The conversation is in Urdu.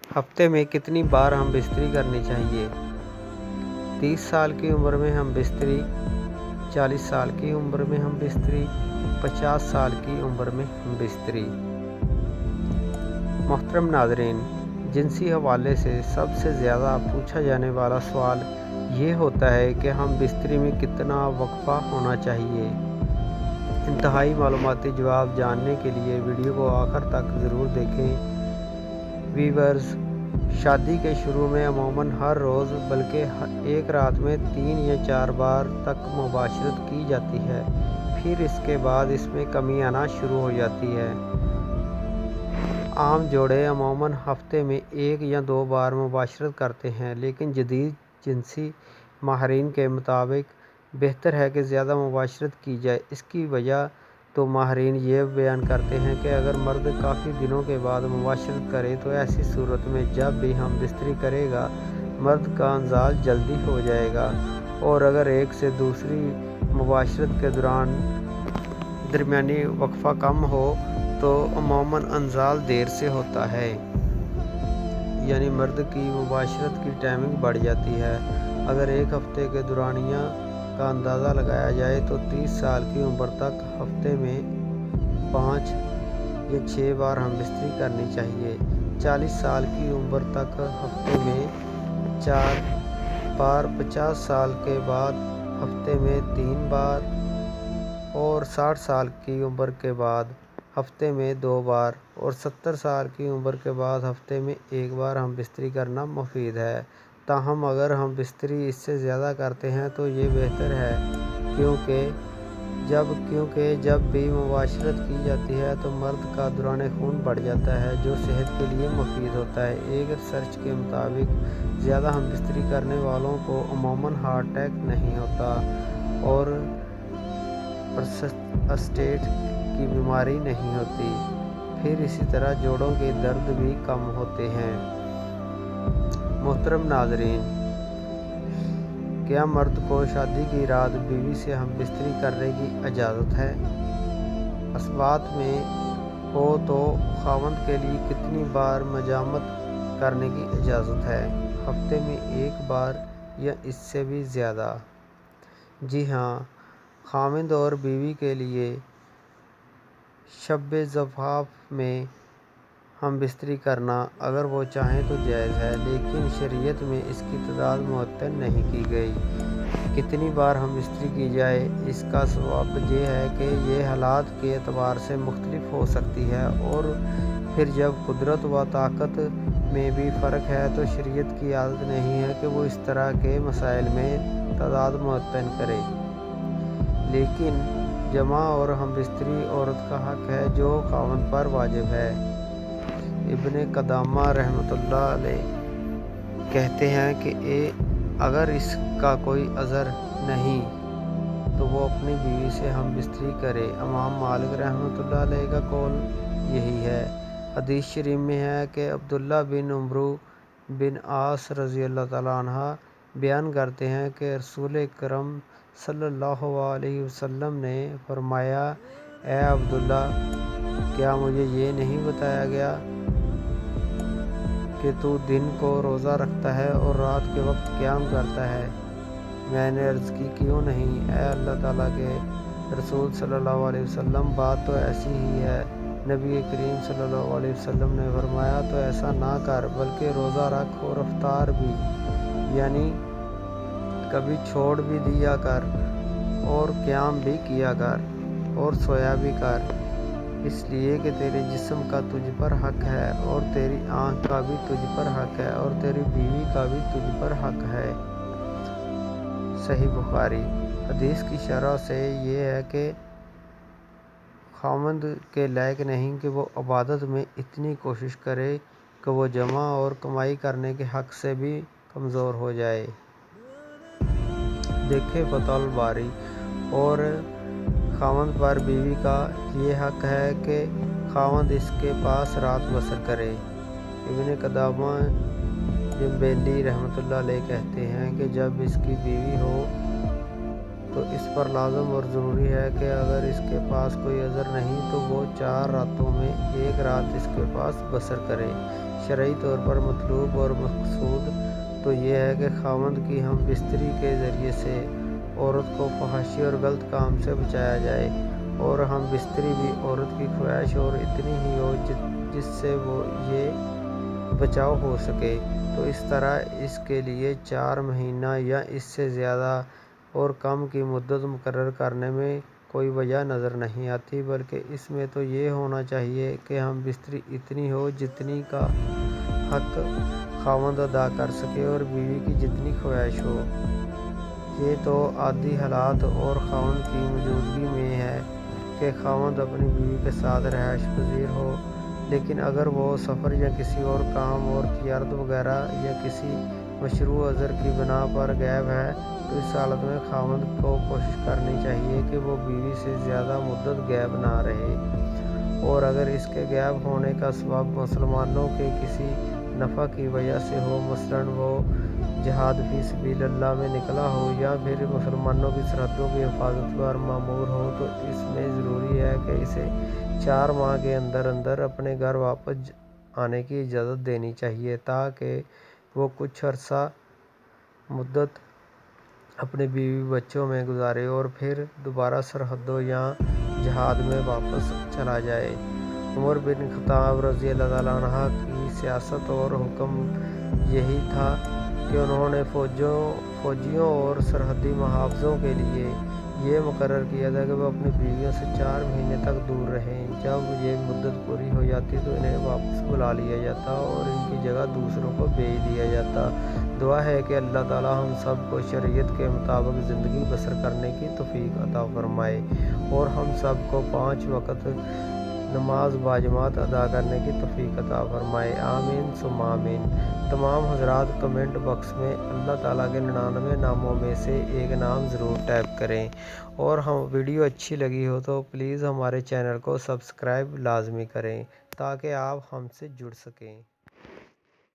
ہفتے میں کتنی بار ہم بستری کرنی چاہیے؟ 30 سال کی عمر میں ہم بستری، 40 سال کی عمر میں ہم بستری، 50 سال کی عمر میں ہم بستری۔ محترم ناظرین، جنسی حوالے سے سب سے زیادہ پوچھا جانے والا سوال یہ ہوتا ہے کہ ہم بستری میں کتنا وقفہ ہونا چاہیے۔ انتہائی معلوماتی جواب جاننے کے لیے ویڈیو کو آخر تک ضرور دیکھیں۔ ویورز، شادی کے شروع میں عموماً ہر روز بلکہ ایک رات میں 3 یا 4 بار تک مباشرت کی جاتی ہے، پھر اس کے بعد اس میں کمی آنا شروع ہو جاتی ہے۔ عام جوڑے عموماً ہفتے میں 1 یا 2 بار مباشرت کرتے ہیں، لیکن جدید جنسی ماہرین کے مطابق بہتر ہے کہ زیادہ مباشرت کی جائے۔ اس کی وجہ تو ماہرین یہ بیان کرتے ہیں کہ اگر مرد کافی دنوں کے بعد مباشرت کرے تو ایسی صورت میں جب بھی ہم بستری کرے گا مرد کا انزال جلدی ہو جائے گا، اور اگر ایک سے دوسری مباشرت کے دوران درمیانی وقفہ کم ہو تو عموماً انزال دیر سے ہوتا ہے، یعنی مرد کی مباشرت کی ٹائمنگ بڑھ جاتی ہے۔ اگر ایک ہفتے کے دورانیہ کا اندازہ لگایا جائے تو 30 سال کی عمر تک ہفتے میں 5 یا 6 بار ہم بستری کرنی چاہیے، 40 سال کی عمر تک ہفتے میں 4 بار، 50 سال کے بعد ہفتے میں 3 بار، اور 60 سال کی عمر کے بعد ہفتے میں 2 بار، اور 70 سال کی عمر کے بعد ہفتے میں 1 بار ہم بستری کرنا مفید ہے۔ تاہم اگر ہم بستری اس سے زیادہ کرتے ہیں تو یہ بہتر ہے، کیونکہ جب بھی مباشرت کی جاتی ہے تو مرد کا دوران خون بڑھ جاتا ہے، جو صحت کے لیے مفید ہوتا ہے۔ ایک ریسرچ کے مطابق زیادہ ہم بستری کرنے والوں کو عموماً ہارٹ اٹیک نہیں ہوتا اور پراسٹیٹ کی بیماری نہیں ہوتی، پھر اسی طرح جوڑوں کے درد بھی کم ہوتے ہیں۔ محترم ناظرین، کیا مرد کو شادی کی رات بیوی سے ہم بستری کرنے کی اجازت ہے؟ اسبات میں ہو تو خاوند کے لیے کتنی بار مجامت کرنے کی اجازت ہے؟ ہفتے میں 1 بار یا اس سے بھی زیادہ؟ جی ہاں، خاوند اور بیوی کے لیے شب زفاف میں ہم بستری کرنا اگر وہ چاہیں تو جائز ہے، لیکن شریعت میں اس کی تعداد متعین نہیں کی گئی۔ کتنی بار ہم بستری کی جائے، اس کا سبب یہ ہے کہ یہ حالات کے اعتبار سے مختلف ہو سکتی ہے، اور پھر جب قدرت و طاقت میں بھی فرق ہے تو شریعت کی عادت نہیں ہے کہ وہ اس طرح کے مسائل میں تعداد متعین کرے۔ لیکن جمع اور ہم بستری عورت کا حق ہے جو خاوند پر واجب ہے۔ ابن قدامہ رحمۃ اللہ علیہ کہتے ہیں کہ اگر اس کا کوئی عذر نہیں تو وہ اپنی بیوی سے ہم بستری کرے۔ امام مالک رحمۃ اللہ علیہ کا قول یہی ہے۔ حدیث شریف میں ہے کہ عبداللہ بن عمرو بن عاص رضی اللہ تعالیٰ عنہ بیان کرتے ہیں کہ رسول اکرم صلی اللہ علیہ وسلم نے فرمایا، اے عبداللہ، کیا مجھے یہ نہیں بتایا گیا کہ تو دن کو روزہ رکھتا ہے اور رات کے وقت قیام کرتا ہے؟ میں نے عرض کی، کیوں نہیں اے اللہ تعالیٰ کے رسول صلی اللہ علیہ وسلم، بات تو ایسی ہی ہے۔ نبی کریم صلی اللہ علیہ وسلم نے فرمایا، تو ایسا نہ کر بلکہ روزہ رکھ اور افطار بھی، یعنی کبھی چھوڑ بھی دیا کر، اور قیام بھی کیا کر، اور سویا بھی کر، اس لیے کہ تیرے جسم کا تجھ پر حق ہے، اور تیری آنکھ کا بھی تجھ پر حق ہے، اور تیری بیوی کا بھی تجھ پر حق ہے۔ صحیح بخاری۔ حدیث کی شرح سے یہ ہے کہ خاوند کے لائق نہیں کہ وہ عبادت میں اتنی کوشش کرے کہ وہ جمع اور کمائی کرنے کے حق سے بھی کمزور ہو جائے۔ دیکھیں فتح الباری۔ اور خاوند پر بیوی کا یہ حق ہے کہ خاوند اس کے پاس رات بسر کرے۔ ابن قدامہ جنبیلی رحمۃ اللہ علیہ کہتے ہیں کہ جب اس کی بیوی ہو تو اس پر لازم اور ضروری ہے کہ اگر اس کے پاس کوئی عذر نہیں تو وہ 4 راتوں میں 1 رات اس کے پاس بسر کرے۔ شرعی طور پر مطلوب اور مقصود تو یہ ہے کہ خاوند کی ہم بستری کے ذریعے سے عورت کو فحاشی اور غلط کام سے بچایا جائے، اور ہم بستری بھی عورت کی خواہش اور اتنی ہی ہو جس سے وہ یہ بچاؤ ہو سکے۔ تو اس طرح اس کے لیے 4 مہینہ یا اس سے زیادہ اور کم کی مدت مقرر کرنے میں کوئی وجہ نظر نہیں آتی، بلکہ اس میں تو یہ ہونا چاہیے کہ ہم بستری اتنی ہو جتنی کا حق خاوند ادا کر سکے اور بیوی کی جتنی خواہش ہو۔ یہ تو عادی حالات اور خاوند کی موجودگی میں ہے کہ خاوند اپنی بیوی کے ساتھ رہائش پذیر ہو، لیکن اگر وہ سفر یا کسی اور کام اور تجارت وغیرہ یا کسی مشروع عذر کی بنا پر غائب ہے، تو اس حالت میں خاوند کو کوشش کرنی چاہیے کہ وہ بیوی سے زیادہ مدت غائب نہ رہے، اور اگر اس کے غائب ہونے کا سبب مسلمانوں کے کسی نفع کی وجہ سے ہو، مثلاً وہ جہاد فی سبیل اللہ میں نکلا ہو یا پھر مسلمانوں کی سرحدوں کی حفاظت پر مامور ہو، تو اس میں ضروری ہے کہ اسے 4 ماہ کے اندر اندر اپنے گھر واپس آنے کی اجازت دینی چاہیے، تاکہ وہ کچھ عرصہ مدت اپنے بیوی بچوں میں گزارے اور پھر دوبارہ سرحدوں یا جہاد میں واپس چلا جائے۔ عمر بن خطاب رضی اللہ تعالیٰ عنہ کی سیاست اور حکم یہی تھا کہ انہوں نے فوجیوں اور سرحدی محافظوں کے لیے یہ مقرر کیا تھا کہ وہ اپنی بیویوں سے 4 مہینے تک دور رہیں۔ جب یہ مدت پوری ہو جاتی تو انہیں واپس بلا لیا جاتا اور ان کی جگہ دوسروں کو بھیج دیا جاتا۔ دعا ہے کہ اللہ تعالیٰ ہم سب کو شریعت کے مطابق زندگی بسر کرنے کی توفیق عطا فرمائے اور ہم سب کو 5 وقت نماز باجماعت ادا کرنے کی توفیق عطا فرمائے، آمین ثم آمین۔ تمام حضرات کمنٹ باکس میں اللہ تعالیٰ کے 99 ناموں میں سے ایک نام ضرور ٹائپ کریں، اور ہم ویڈیو اچھی لگی ہو تو پلیز ہمارے چینل کو سبسکرائب لازمی کریں تاکہ آپ ہم سے جڑ سکیں۔